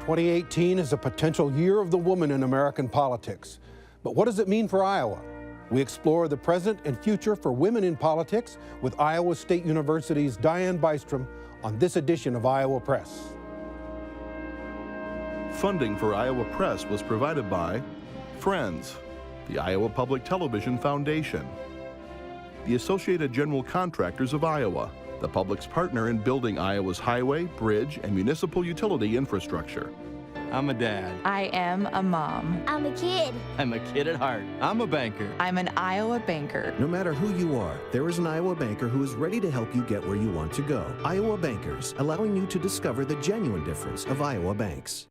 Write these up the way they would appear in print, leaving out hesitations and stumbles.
2018 is a potential year of the woman in American politics. But what does it mean for Iowa? We explore the present and future for women in politics with Iowa State University's Dianne Bystrom on this edition of Iowa Press. Funding for Iowa Press was provided by Friends, the Iowa Public Television Foundation, the Associated General Contractors of Iowa, the public's partner in building Iowa's highway, bridge, and municipal utility infrastructure. I'm a dad. I am a mom. I'm a kid. I'm a kid at heart. I'm a banker. I'm an Iowa banker. No matter who you are, there is an Iowa banker who is ready to help you get where you want to go. Iowa Bankers, allowing you to discover the genuine difference of Iowa banks.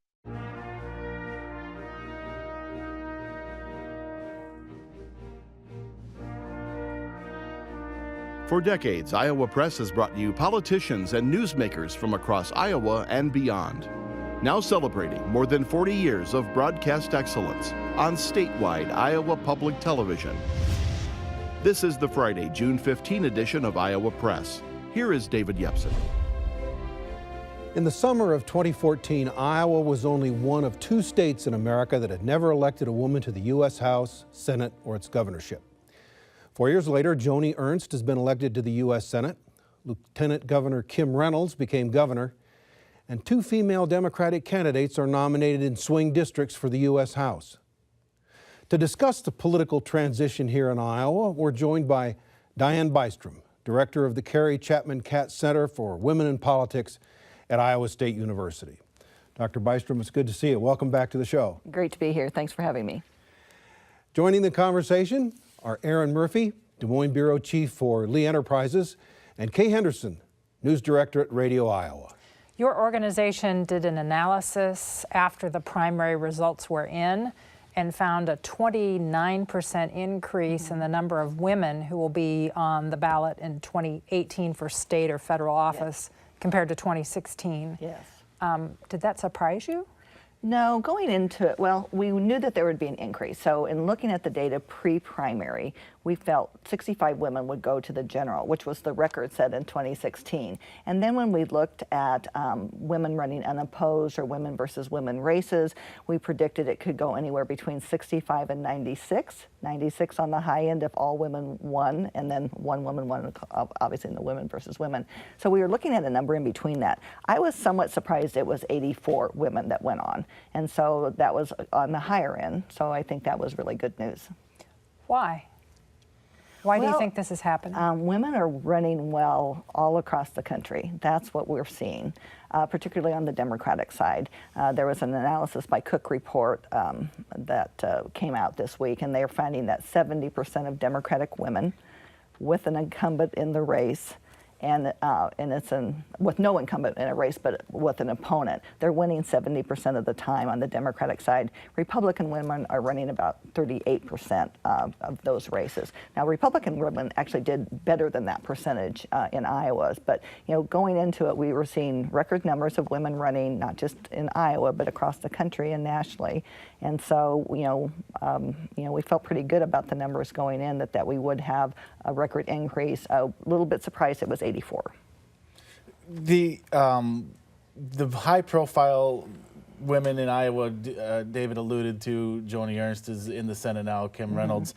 For decades, Iowa Press has brought you politicians and newsmakers from across Iowa and beyond. Now celebrating more than 40 years of broadcast excellence on statewide Iowa Public Television. This is the Friday, June 15 edition of Iowa Press. Here is David Yepsen. In the summer of 2014, Iowa was only one of 2 states in America that had never elected a woman to the U.S. House, Senate, or its governorship. 4 years later, Joni Ernst has been elected to the U.S. Senate. Lieutenant Governor Kim Reynolds became governor. And 2 female Democratic candidates are nominated in swing districts for the U.S. House. To discuss the political transition here in Iowa, we're joined by Dianne Bystrom, director of the Carrie Chapman Catt Center for Women in Politics at Iowa State University. Dr. Bystrom, it's good to see you. Welcome back to the show. Great to be here. Thanks for having me. Joining the conversation are Erin Murphy, Des Moines Bureau Chief for Lee Enterprises, and Kay Henderson, News Director at Radio Iowa. Your organization did an analysis after the primary results were in and found a 29% increase in the number of women who will be on the ballot in 2018 for state or federal office compared to 2016. Yes. Did that surprise you? No, going into it, well, we knew that there would be an increase. So in looking at the data pre-primary, we felt 65 women would go to the general, which was the record set in 2016. And then when we looked at women running unopposed or women versus women races, we predicted it could go anywhere between 65 and 96. 96 on the high end if all women won, and then one woman won, obviously in the women versus women. So we were looking at a number in between that. I was somewhat surprised it was 84 women that went on. And so that was on the higher end. So I think that was really good news. Why? Why do you think this is happening? Women are running well all across the country. That's what we're seeing, particularly on the Democratic side. There was an analysis by Cook Report that came out this week, and they're finding that 70% of Democratic women with an incumbent in the race, and it's with no incumbent in a race, but with an opponent, they're winning 70% of the time on the Democratic side. Republican women are running about 38% of those races. Now, Republican women actually did better than that percentage in Iowa, but going into it, we were seeing record numbers of women running, not just in Iowa, but across the country and nationally. And so, we felt pretty good about the numbers going in, that we would have a record increase. A little bit surprised it was 84. The high-profile women in Iowa, David alluded to, Joni Ernst is in the Senate now, Kim Reynolds,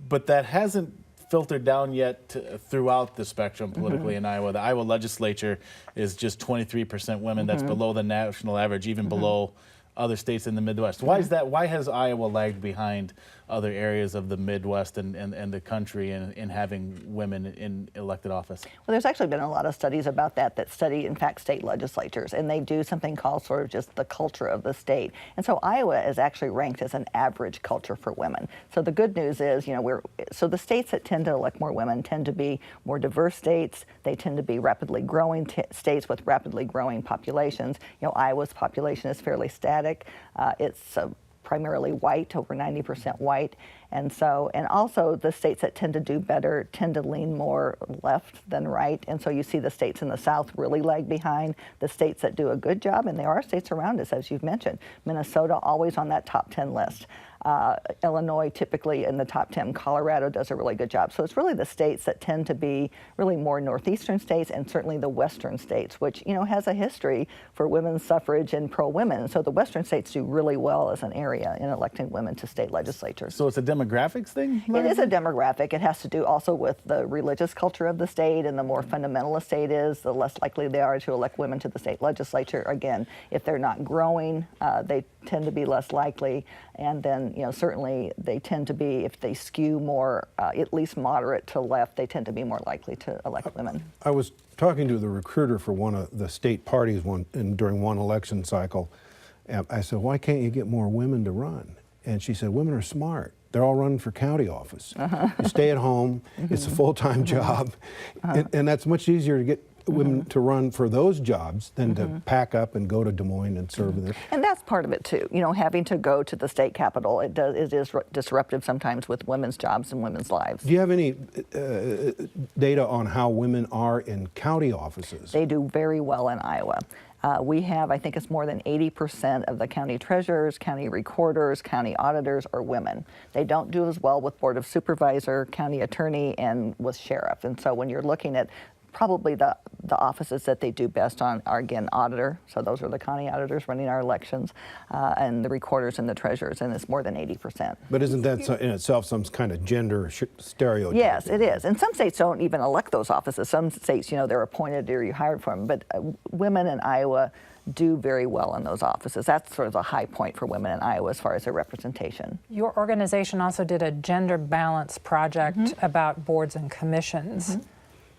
but that hasn't filtered down yet throughout the spectrum politically in Iowa. The Iowa legislature is just 23% women. That's below the national average, even below other states in the Midwest. Why is that? Why has Iowa lagged behind other areas of the Midwest and the country in having women in elected office? Well, there's actually been a lot of studies about that study, in fact, state legislatures, and they do something called sort of just the culture of the state. And so Iowa is actually ranked as an average culture for women. So the good news is, so the states that tend to elect more women tend to be more diverse states. They tend to be rapidly growing states with rapidly growing populations. Iowa's population is fairly static. It's primarily white, over 90% white, And so, and also the states that tend to do better tend to lean more left than right. And so you see the states in the South really lag behind the states that do a good job. And there are states around us, as you've mentioned. Minnesota always on that top 10 list. Illinois typically in the top 10. Colorado does a really good job. So it's really the states that tend to be really more northeastern states, and certainly the western states, which, you know, has a history for women's suffrage and pro-women. So the western states do really well as an area in electing women to state legislatures. So it's a demographics thing? It is a demographic. It has to do also with the religious culture of the state, and the more fundamentalist state is, the less likely they are to elect women to the state legislature. Again, if they're not growing, they tend to be less likely. And then, you know, certainly they tend to be, if they skew more, at least moderate to left, they tend to be more likely to elect women. I was talking to the recruiter for one of the state parties during one election cycle. And I said, why can't you get more women to run? And she said, women are smart. They're all running for county office. You stay at home, it's a full-time job, and that's much easier to get women to run for those jobs than to pack up and go to Des Moines and serve there. And that's part of it too. You know, having to go to the state capitol, it is disruptive sometimes with women's jobs and women's lives. Do you have any data on how women are in county offices? They do very well in Iowa. We have, I think it's more than 80% of the county treasurers, county recorders, county auditors are women. They don't do as well with board of supervisor, county attorney, and with sheriff. And so when you're looking at probably the offices that they do best on are, again, auditor. So those are the county auditors running our elections, and the recorders and the treasurers, and it's more than 80%. But isn't that in itself some kind of gender stereotype? Yes, it is. And some states don't even elect those offices. Some states, you know, they're appointed or you hired for them. But women in Iowa do very well in those offices. That's sort of the high point for women in Iowa as far as their representation. Your organization also did a gender balance project about boards and commissions.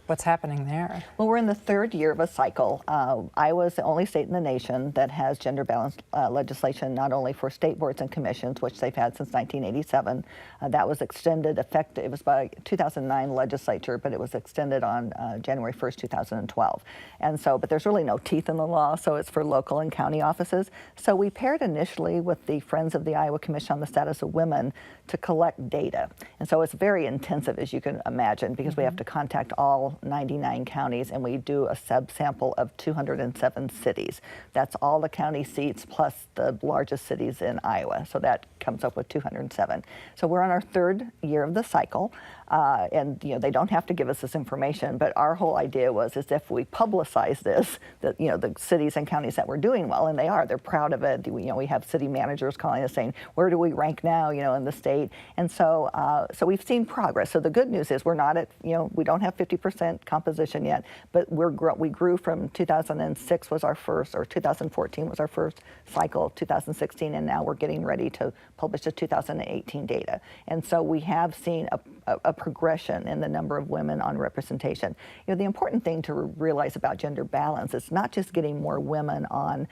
What's happening there? Well, we're in the third year of a cycle. Iowa is the only state in the nation that has gender balanced legislation, not only for state boards and commissions, which they've had since 1987. That was extended, effective, it was by 2009 legislature, but it was extended on January 1st, 2012. And so, but there's really no teeth in the law, so it's for local and county offices. So we paired initially with the Friends of the Iowa Commission on the Status of Women to collect data. And so it's very intensive, as you can imagine, because we have to contact all 99 counties, and we do a subsample of 207 cities. That's all the county seats plus the largest cities in Iowa. So that comes up with 207. So we're on our third year of the cycle. And you know, they don't have to give us this information, but our whole idea is if we publicize this, that, you know, the cities and counties that we're doing well, and they're proud of it. You know, we have city managers calling us saying, where do we rank now, you know, in the state? And so, so we've seen progress. So the good news is we're not at, you know, we don't have 50% composition yet, but we grew from 2006 was our first, or 2014 was our first cycle, 2016, and now we're getting ready to publish the 2018 data. And so we have seen a progression in the number of women on representation. You know, the important thing to realize about gender balance is not just getting more women on,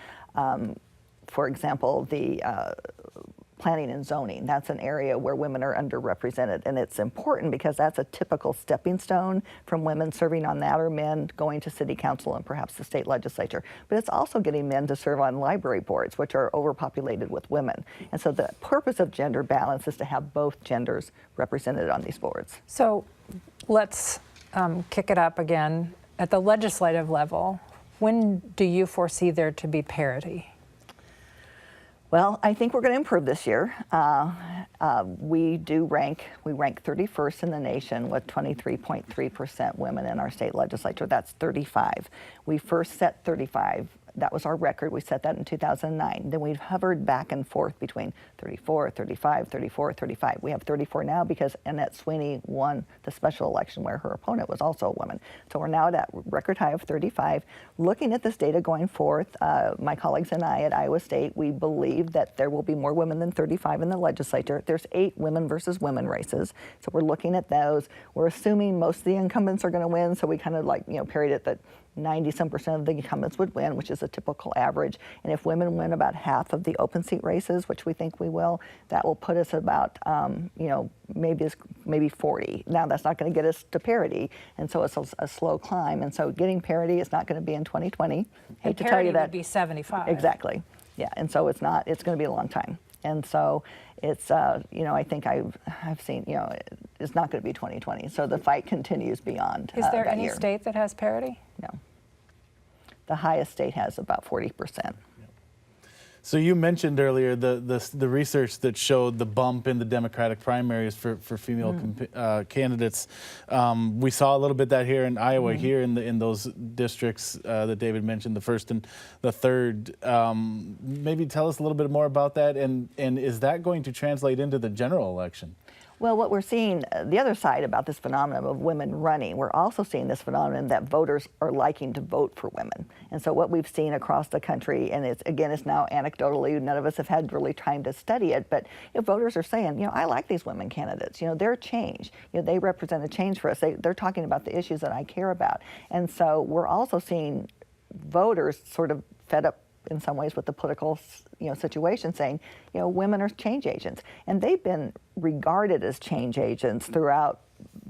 for example, the planning and zoning. That's an area where women are underrepresented, and it's important because that's a typical stepping stone from women serving on that, or men going to city council and perhaps the state legislature. But it's also getting men to serve on library boards, which are overpopulated with women. And so the purpose of gender balance is to have both genders represented on these boards. So let's kick it up again. At the legislative level, when do you foresee there to be parity? Well, I think we're going to improve this year. We rank 31st in the nation with 23.3% women in our state legislature. That's 35. We first set 35. That was our record. We set that in 2009. Then we've hovered back and forth between 34, 35, 34, 35. We have 34 now because Annette Sweeney won the special election where her opponent was also a woman. So we're now at that record high of 35. Looking at this data going forth, my colleagues and I at Iowa State, we believe that there will be more women than 35 in the legislature. There's 8 women versus women races. So we're looking at those. We're assuming most of the incumbents are going to win. So we kind of parried it that 90-some% of the incumbents would win, which is a typical average. And if women win about half of the open seat races, which we think we will, that will put us about, maybe 40. Now that's not going to get us to parity, and so it's a slow climb. And so getting parity is not going to be in 2020. Hate to tell you that. Would be 75. Exactly. Yeah, and so it's not. It's going to be a long time. And so it's, I think I've seen, it's not going to be 2020. So the fight continues beyond Is there that any year. state that has parity? No. The highest state has about 40%. So you mentioned earlier the research that showed the bump in the Democratic primaries for female candidates. We saw a little bit that here in Iowa, here in those districts that David mentioned, the first and the third. Maybe tell us a little bit more about that, and is that going to translate into the general election? Well, what we're seeing, the other side about this phenomenon of women running, we're also seeing this phenomenon that voters are liking to vote for women. And so what we've seen across the country, and it's now anecdotally, none of us have had really time to study it, but voters are saying, I like they're candidates. They're change. They represent a change for us. They're talking about the issues that I care about. And so we're also seeing voters sort of fed up in some ways with the political situation, saying, women are change agents. And they've been regarded as change agents throughout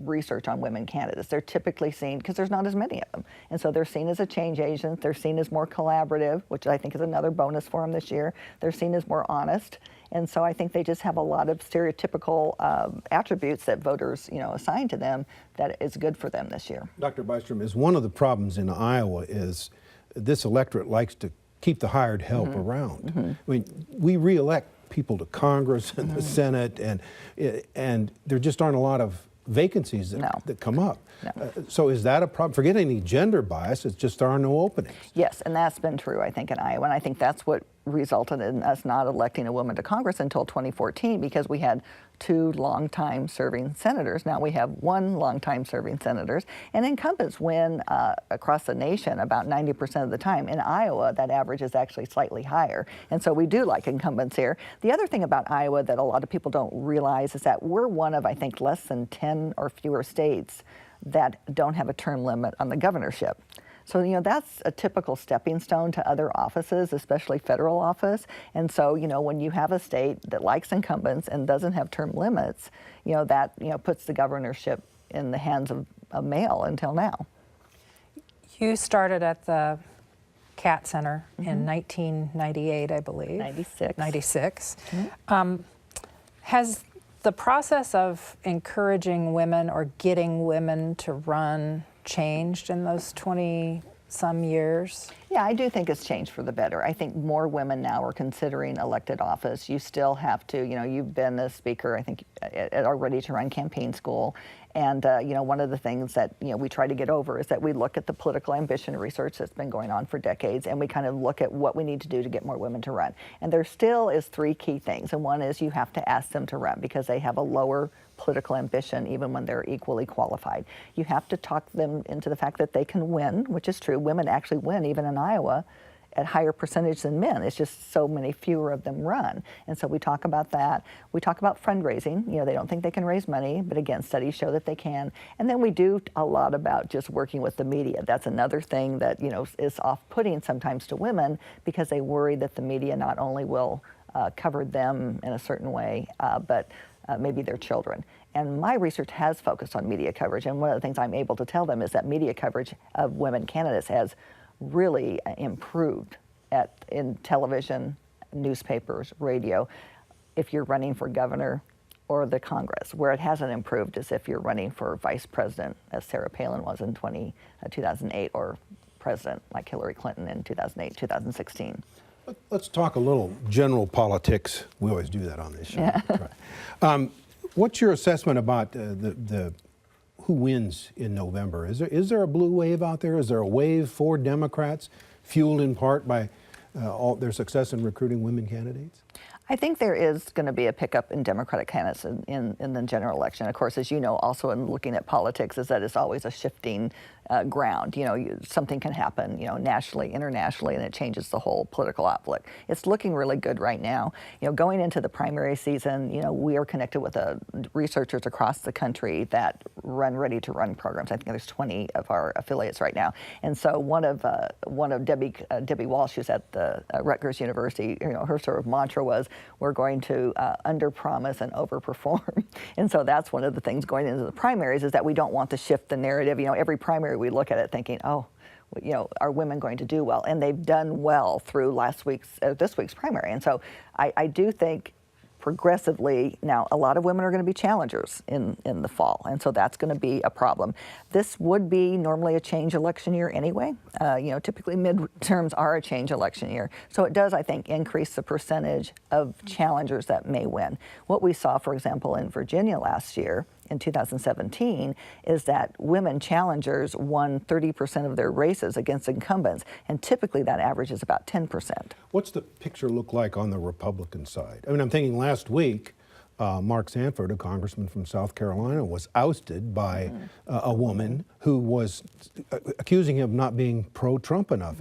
research on women candidates. They're typically seen, because there's not as many of them, and so they're seen as a change agent. They're seen as more collaborative, which I think is another bonus for them this year. They're seen as more honest. And so I think they just have a lot of stereotypical attributes that voters, assign to them that is good for them this year. Dr. Bystrom, is one of the problems in Iowa is this electorate likes to keep the hired help around. I mean, we re-elect people to Congress and the Senate, and there just aren't a lot of vacancies that come up. No. So is that a problem? Forget any gender bias, it's just there are no openings. Yes, and that's been true, I think, in Iowa, and I think that's what resulted in us not electing a woman to Congress until 2014, because we had 2 long-time serving senators. Now we have 1 long-time serving senators, and incumbents win across the nation about 90% of the time. In Iowa, that average is actually slightly higher, and so we do like incumbents here. The other thing about Iowa that a lot of people don't realize is that we're one of, I think, less than 10 or fewer states that don't have a term limit on the governorship. So, that's a typical stepping stone to other offices, especially federal office. And so, when you have a state that likes incumbents and doesn't have term limits, that, puts the governorship in the hands of a male until now. You started at the Catt Center in 1998, I believe. 96. Has the process of encouraging women or getting women to run changed in those 20-some years? Yeah, I do think it's changed for the better. I think more women now are considering elected office. You still have to, you've been a speaker, I think, at our Ready to Run campaign school. And, one of the things that, we try to get over is that we look at the political ambition research that's been going on for decades, and we kind of look at what we need to do to get more women to run. And there still is 3 key things. And one is you have to ask them to run because they have a lower political ambition even when they're equally qualified. You have to talk them into the fact that they can win, which is true. Women actually win even in Iowa at higher percentage than men. It's just so many fewer of them run. And so we talk about that. We talk about fundraising. They don't think they can raise money, but again, studies show that they can. And then we do a lot about just working with the media. That's another thing that, is off-putting sometimes to women because they worry that the media not only will cover them in a certain way, but maybe their children. And my research has focused on media coverage. And one of the things I'm able to tell them is that media coverage of women candidates has really improved in television, newspapers, radio, if you're running for governor or the Congress. Where it hasn't improved is if you're running for vice president, as Sarah Palin was in 2008, or president like Hillary Clinton in 2008, 2016. Let's talk a little general politics. We always do that on this show. Yeah. That's right. What's your assessment about who wins in November? Is there a blue wave out there? Is there a wave for Democrats, fueled in part by all their success in recruiting women candidates? I think there is going to be a pickup in Democratic candidates in the general election. Of course, as you know, also in looking at politics, is that it's always a shifting ground. Something can happen, nationally, internationally, and it changes the whole political outlook. It's looking really good right now. Going into the primary season, we are connected with researchers across the country that run Ready to Run programs. I think there's 20 of our affiliates right now. And so one of Debbie Walsh, who's at the Rutgers University, her sort of mantra was, we're going to underpromise and overperform. And so that's one of the things going into the primaries, is that we don't want to shift the narrative. Every primary we look at it thinking, oh, are women going to do well? And they've done well through this week's primary. And so I do think progressively. Now, a lot of women are going to be challengers in the fall, and so that's going to be a problem. This would be normally a change election year anyway. Typically midterms are a change election year. So it does, I think, increase the percentage of challengers that may win. What we saw, for example, in Virginia last year, in 2017, is that women challengers won 30% of their races against incumbents, and typically that average is about 10%. What's the picture look like on the Republican side? I mean, I'm thinking last week, Mark Sanford, a congressman from South Carolina, was ousted by a woman who was accusing him of not being pro-Trump enough.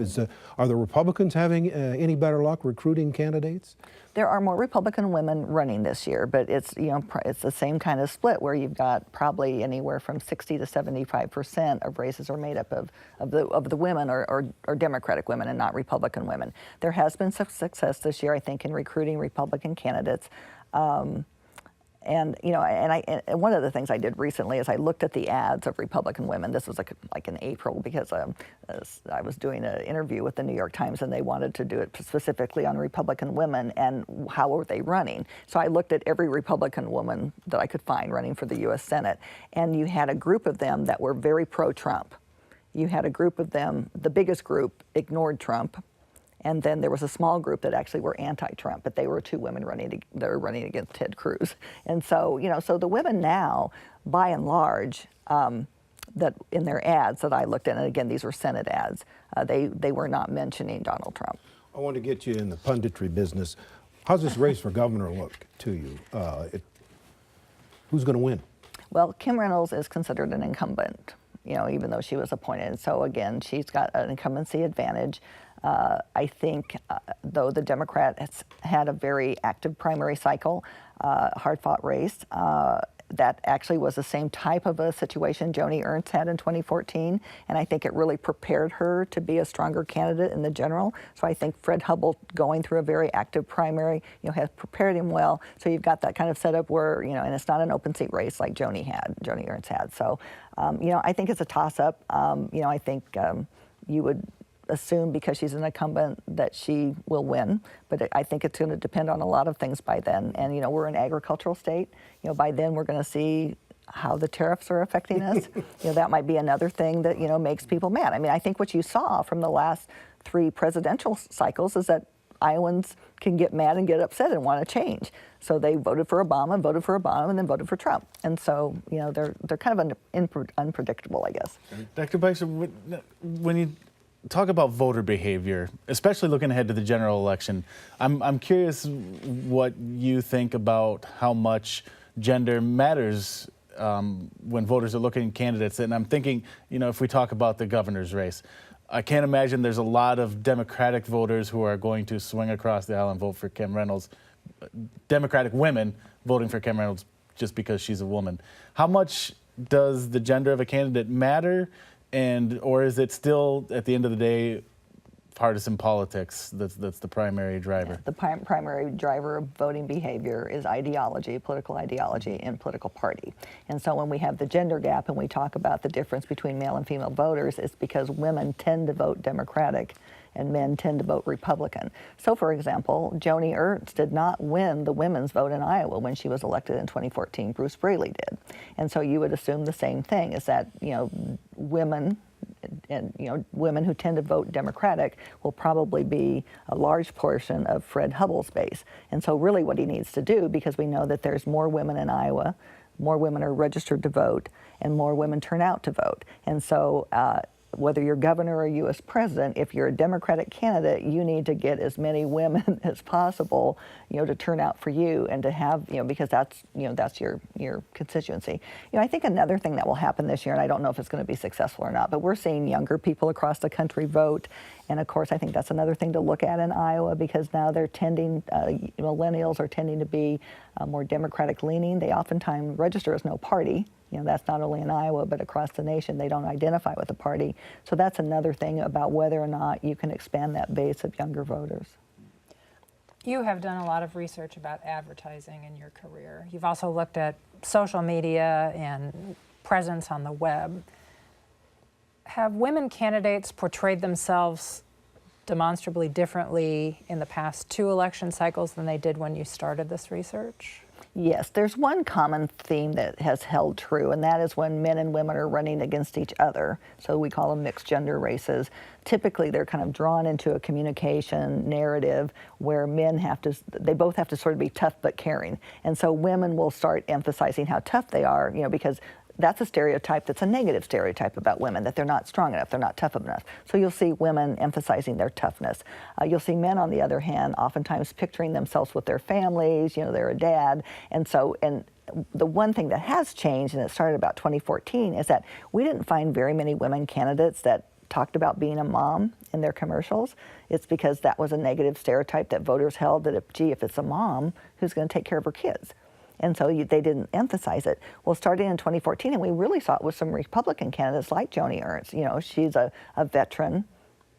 Are the Republicans having any better luck recruiting candidates? There are more Republican women running this year, but it's it's the same kind of split where you've got probably anywhere from 60 to 75% of races are made up of the women or Democratic women and not Republican women. There has been some success this year, I think, in recruiting Republican candidates. And one of the things I did recently is I looked at the ads of Republican women. This was like in April because I was doing an interview with the New York Times and they wanted to do it specifically on Republican women and how were they running. So I looked at every Republican woman that I could find running for the U.S. Senate, and you had a group of them that were very pro-Trump. You had a group of them, the biggest group ignored Trump. And then there was a small group that actually were anti-Trump, but they were two women that were running against Ted Cruz. And so, so the women now, by and large, that in their ads that I looked at, and again, these were Senate ads, they were not mentioning Donald Trump. I want to get you in the punditry business. How's this race for governor look to you? Who's going to win? Well, Kim Reynolds is considered an incumbent, even though she was appointed. So again, she's got an incumbency advantage. I think, though the Democrats had a very active primary cycle, hard-fought race, that actually was the same type of a situation Joni Ernst had in 2014, and I think it really prepared her to be a stronger candidate in the general. So I think Fred Hubbell going through a very active primary, has prepared him well. So you've got that kind of setup where, and it's not an open seat race like Joni Ernst had. So, I think it's a toss-up. I think you would assume because she's an incumbent that she will win, but I think it's going to depend on a lot of things by then. And we're an agricultural state. By then we're going to see how the tariffs are affecting us. That might be another thing that makes people mad. I mean, I think what you saw from the last 3 presidential cycles is that Iowans can get mad and get upset and want to change. So they voted for Obama, and then voted for Trump. And so, they're kind of unpredictable, I guess. Dr. Bystrom, when you talk about voter behavior, especially looking ahead to the general election, I'm curious what you think about how much gender matters when voters are looking at candidates. And I'm thinking, if we talk about the governor's race, I can't imagine there's a lot of Democratic voters who are going to swing across the aisle and vote for Kim Reynolds. Democratic women voting for Kim Reynolds just because she's a woman. How much does the gender of a candidate matter? Or is it still, at the end of the day, partisan politics that's the primary driver? Yeah, the primary driver of voting behavior is ideology, political ideology, and political party. And so when we have the gender gap and we talk about the difference between male and female voters, it's because women tend to vote Democratic and men tend to vote Republican. So, for example, Joni Ernst did not win the women's vote in Iowa when she was elected in 2014. Bruce Braley did. And so you would assume the same thing, is that, women who tend to vote Democratic will probably be a large portion of Fred Hubbell's base. And so really what he needs to do, because we know that there's more women in Iowa, more women are registered to vote, and more women turn out to vote. And so whether you're governor or U.S. president, if you're a Democratic candidate, you need to get as many women as possible, to turn out for you and to have, because that's your constituency. I think another thing that will happen this year, and I don't know if it's going to be successful or not, but we're seeing younger people across the country vote. And of course, I think that's another thing to look at in Iowa, because now they're millennials are tending to be more Democratic leaning. They oftentimes register as no party. That's not only in Iowa, but across the nation. They don't identify with a party. So that's another thing about whether or not you can expand that base of younger voters. You have done a lot of research about advertising in your career. You've also looked at social media and presence on the web. Have women candidates portrayed themselves demonstrably differently in the past 2 election cycles than they did when you started this research? Yes, there's one common theme that has held true, and that is when men and women are running against each other. So we call them mixed gender races. Typically, they're kind of drawn into a communication narrative where they both have to sort of be tough but caring. And so women will start emphasizing how tough they are, because that's a stereotype that's a negative stereotype about women, that they're not strong enough, they're not tough enough. So you'll see women emphasizing their toughness. You'll see men, on the other hand, oftentimes picturing themselves with their families, they're a dad. And the one thing that has changed, and it started about 2014, is that we didn't find very many women candidates that talked about being a mom in their commercials. It's because that was a negative stereotype that voters held, that if it's a mom, who's going to take care of her kids? And so they didn't emphasize it. Well, starting in 2014, and we really saw it with some Republican candidates like Joni Ernst. She's a veteran,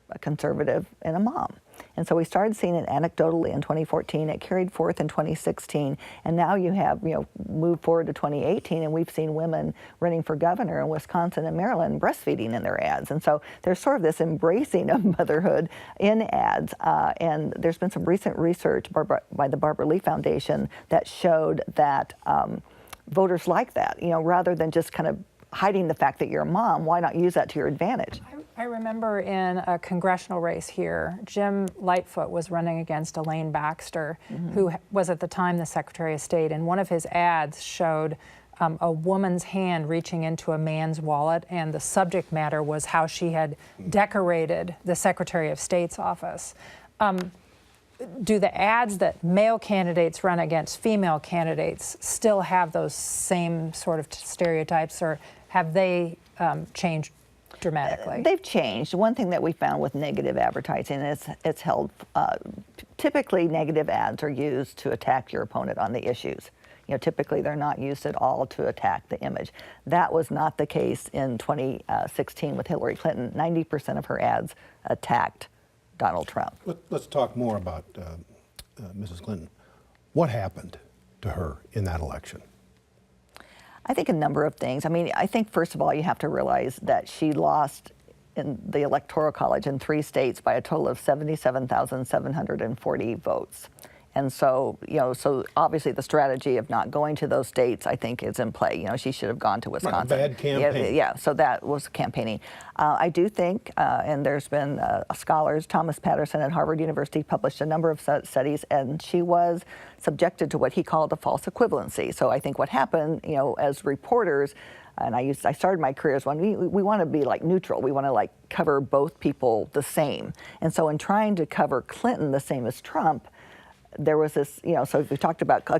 a conservative, and a mom. And so we started seeing it anecdotally in 2014. It carried forth in 2016. And now you have, moved forward to 2018, and we've seen women running for governor in Wisconsin and Maryland breastfeeding in their ads. And so there's sort of this embracing of motherhood in ads. And there's been some recent research by the Barbara Lee Foundation that showed that voters like that, rather than just kind of hiding the fact that you're a mom, why not use that to your advantage? I remember in a congressional race here, Jim Lightfoot was running against Elaine Baxter, who was at the time the Secretary of State, and one of his ads showed a woman's hand reaching into a man's wallet, and the subject matter was how she had decorated the Secretary of State's office. Do the ads that male candidates run against female candidates still have those same sort of stereotypes, or have they changed dramatically? They've changed. One thing that we found with negative advertising is it's held, typically negative ads are used to attack your opponent on the issues. Typically they're not used at all to attack the image. That was not the case in 2016 with Hillary Clinton. 90% of her ads attacked Donald Trump. Let's talk more about Mrs. Clinton. What happened to her in that election? I think a number of things. I think first of all, you have to realize that she lost in the Electoral College in 3 states by a total of 77,740 votes. And so, so obviously the strategy of not going to those states, I think, is in play. She should have gone to Wisconsin. Bad campaign. Yeah, so that was campaigning. I do think, and there's been scholars, Thomas Patterson at Harvard University published a number of studies, and she was subjected to what he called a false equivalency. So I think what happened, as reporters, and I started my career as one, we want to be like neutral. We want to like cover both people the same. And so in trying to cover Clinton the same as Trump, there was this, so if we talked about a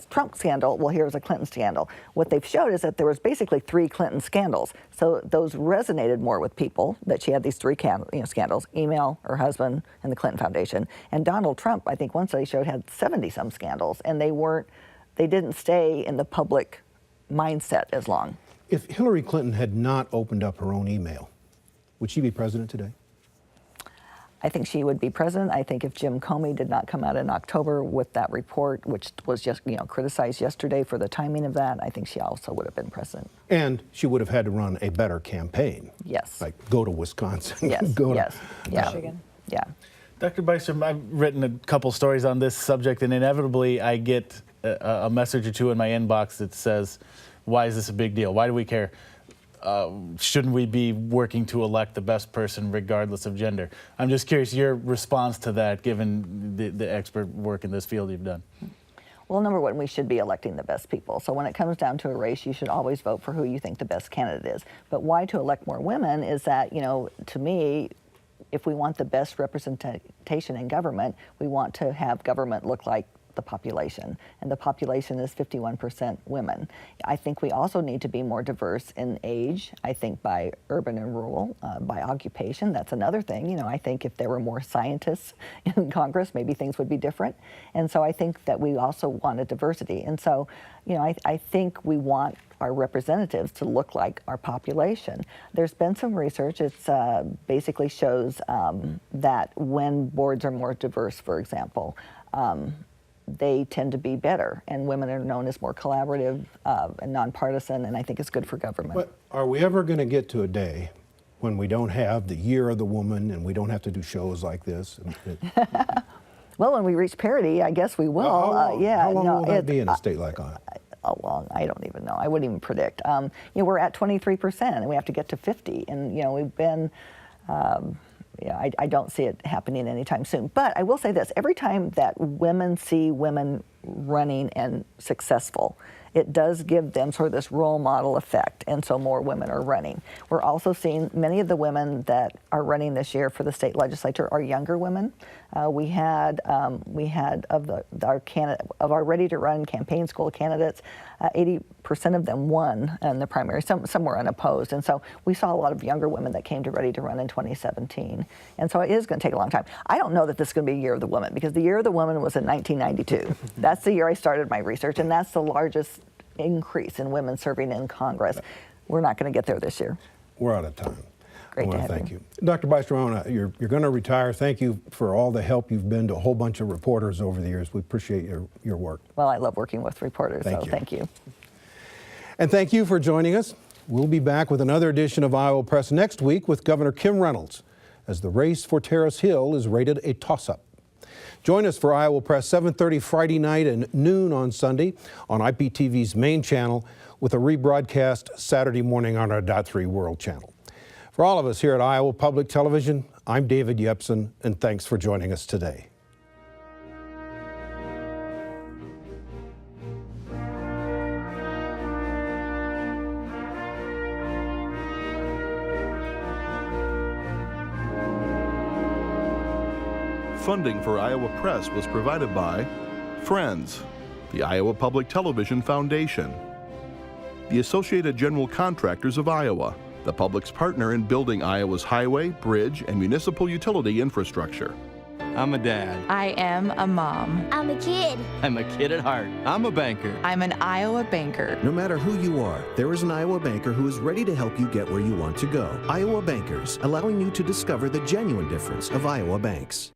Trump scandal, well, here's a Clinton scandal. What they've showed is that there was basically 3 Clinton scandals. So those resonated more with people, that she had these 3 scandals: email, her husband, and the Clinton Foundation. And Donald Trump, I think one study showed, had 70-some scandals, and they didn't stay in the public mindset as long. If Hillary Clinton had not opened up her own email, would she be president today? I think she would be president. I think if Jim Comey did not come out in October with that report, which was just criticized yesterday for the timing of that, I think she also would have been president. And she would have had to run a better campaign. Yes. Like go to Wisconsin. Yes. Yes. Michigan. Yeah. Dr. Bystrom, I've written a couple stories on this subject, and inevitably I get a message or two in my inbox that says, why is this a big deal? Why do we care? Shouldn't we be working to elect the best person regardless of gender? I'm just curious your response to that, given the expert work in this field you've done. Well, number one, we should be electing the best people. So when it comes down to a race, you should always vote for who you think the best candidate is. But why to elect more women is that, to me, if we want the best representation in government, we want to have government look like the population, and the population is 51% women. I think we also need to be more diverse in age, I think by urban and rural, by occupation. That's another thing. I think if there were more scientists in Congress, maybe things would be different. And so I think that we also want a diversity. And so, I think we want our representatives to look like our population. There's been some research. It's basically shows that when boards are more diverse, for example, they tend to be better, and women are known as more collaborative and nonpartisan, and I think it's good for government. But are we ever going to get to a day when we don't have the Year of the Woman and we don't have to do shows like this? Well, when we reach parity, I guess we will. How long will that be in a state like Iowa? How long? I don't even know. I wouldn't even predict. We're at 23%, and we have to get to 50. And we've been. I don't see it happening anytime soon. But I will say this: every time that women see women running and successful, it does give them sort of this role model effect, and so more women are running. We're also seeing many of the women that are running this year for the state legislature are younger women. We had of our ready to run campaign school candidates, 80% of them won in the primary. Some were unopposed, and so we saw a lot of younger women that came to Ready to Run in 2017. And so it is going to take a long time. I don't know that this is going to be a Year of the Woman, because the Year of the Woman was in 1992. That's the year I started my research, and that's the largest increase in women serving in Congress. We're not going to get there this year. We're out of time. Great to have thank you. Dr. Bystrom, you're going to retire. Thank you for all the help you've been to a whole bunch of reporters over the years. We appreciate your work. Well, I love working with reporters, thank you. And thank you for joining us. We'll be back with another edition of Iowa Press next week with Governor Kim Reynolds, as the race for Terrace Hill is rated a toss-up. Join us for Iowa Press 7:30 Friday night and noon on Sunday on IPTV's main channel, with a rebroadcast Saturday morning on our .3 World channel. For all of us here at Iowa Public Television, I'm David Yepsen, and thanks for joining us today. Funding for Iowa Press was provided by Friends, the Iowa Public Television Foundation, the Associated General Contractors of Iowa, the public's partner in building Iowa's highway, bridge, and municipal utility infrastructure. I'm a dad. I am a mom. I'm a kid. I'm a kid at heart. I'm a banker. I'm an Iowa banker. No matter who you are, there is an Iowa banker who is ready to help you get where you want to go. Iowa Bankers, allowing you to discover the genuine difference of Iowa banks.